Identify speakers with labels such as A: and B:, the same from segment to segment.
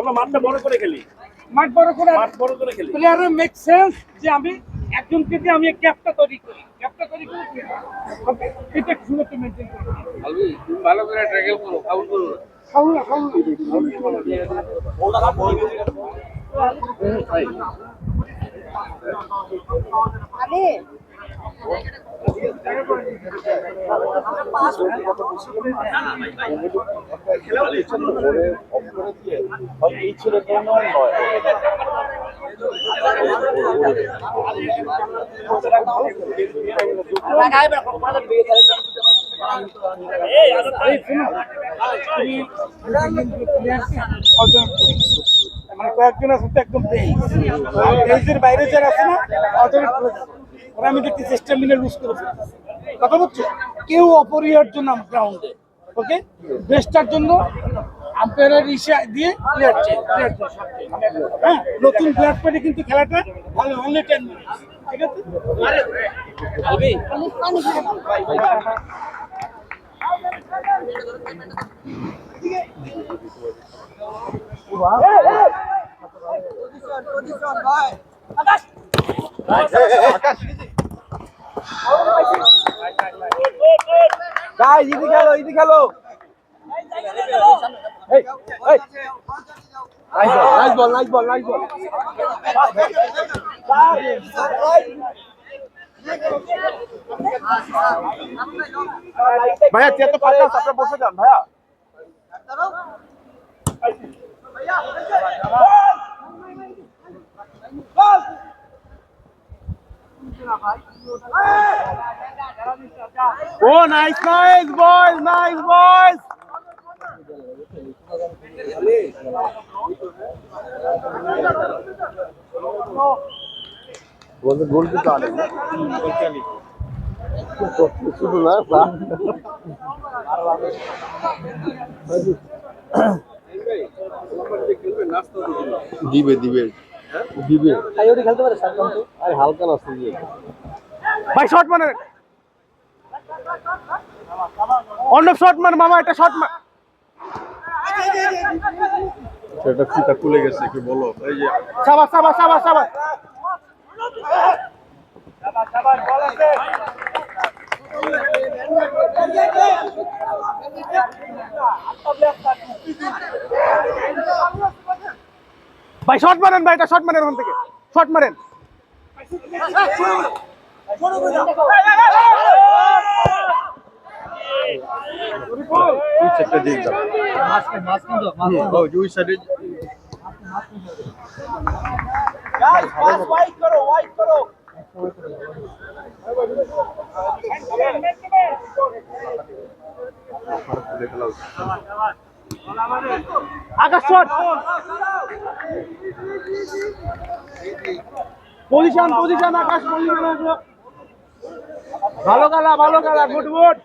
A: আমরা মাঠটা বড় করে খেলি,
B: মাঠ বড় করে
A: খেলি।
B: প্লেয়ারের মেক সেন্স যে আমি একজনকে দিয়ে আমি ক্যাপটা তৈরি করি ওকে এটা সুন্দর মেনটেন করি
A: ভালো করে ট্যাকেল করো, ফাউল করো না।
C: এই ছেলে নয়
B: মানে কয়েকজন আছে তো একদম তেইশের বাইরে যারা আছে না ওরা আমি দেখতে চেষ্টা মিলে লুজ করে ফেলতেছে কথা বলছো কেউ অপরিহার্য নাম গ্রাউন্ডে ওকে বেস্টার জন্য আম্পায়ারের ইসে দিয়ে প্লেয়ার চেঞ্জ হ্যাঁ নতুন প্লেয়ার পেলে কিন্তু খেলাটা ভালো অনলি 10 মিনিট ঠিক আছে
C: ইদি খেলো নাইস বল ভাইয়া তুই তো ফাঁকা আপনারা বসে যান ভাইয়া Oh, nice boys. গোল কিন্তু আনে শুধু না দিবে খেলতে পারে আরে হালকা নাস্তা দিয়ে ভাই শট মানে অন্য শট মান মামা একটা শট মান সেটা ফিতা খুলে গেছে কি বলো এই যে সাবাস বল আছে ভাই শট মারেন ভাই এটা শট মারেন ওখান থেকে শট মারেন একটা দিক যাও ওই সাইডে ওয়াইড করো আকাশ শট পজিশন আকাশ ভালো খেলা good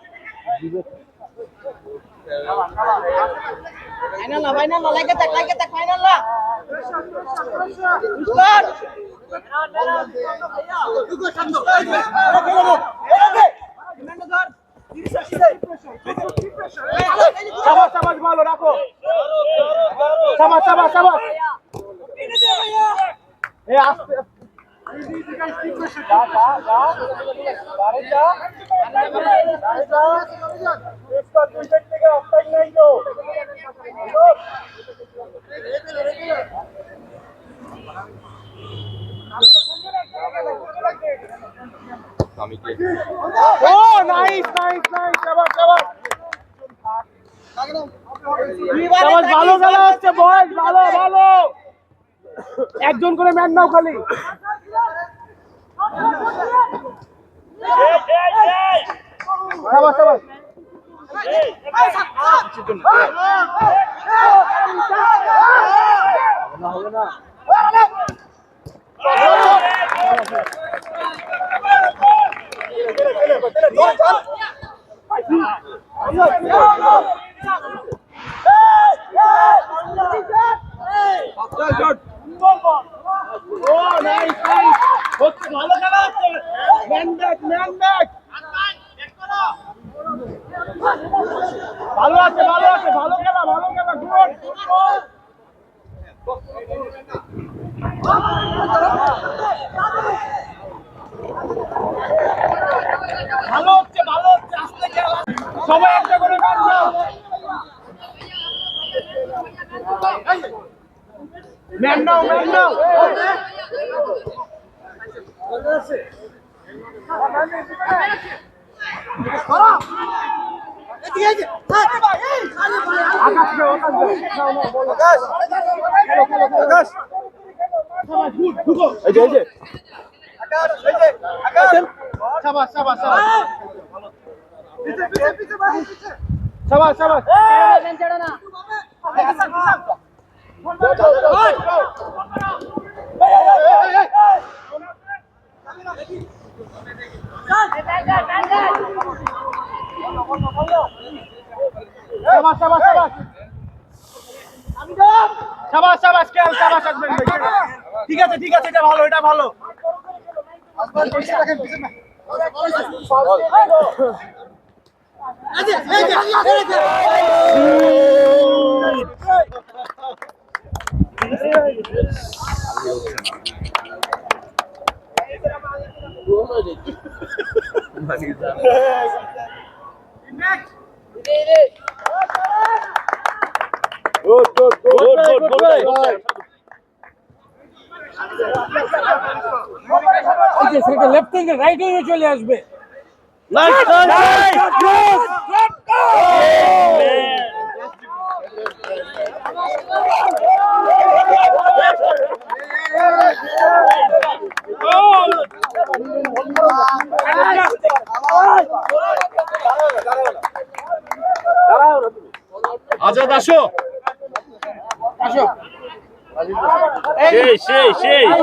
D: Final lah, like attack, final lah.
C: সাবাস ভালো রাখো সাবাস এই আস্তে ভালো খেলা হচ্ছে বয়স ভালো একজন করে ম্যান নাও খালি ভালো আছে ভালো খেলা ভালো হচ্ছে আস্তে খেলা সবাই একটা করে ম্যাচ দাও ম্যান নাও সাবাস ঠিক আছে এটা ভালো
B: লেফট উইঙ্গে রাইট উইঙ্গে চলে আসবে
A: আজাদ আসো
B: আসো
A: সেই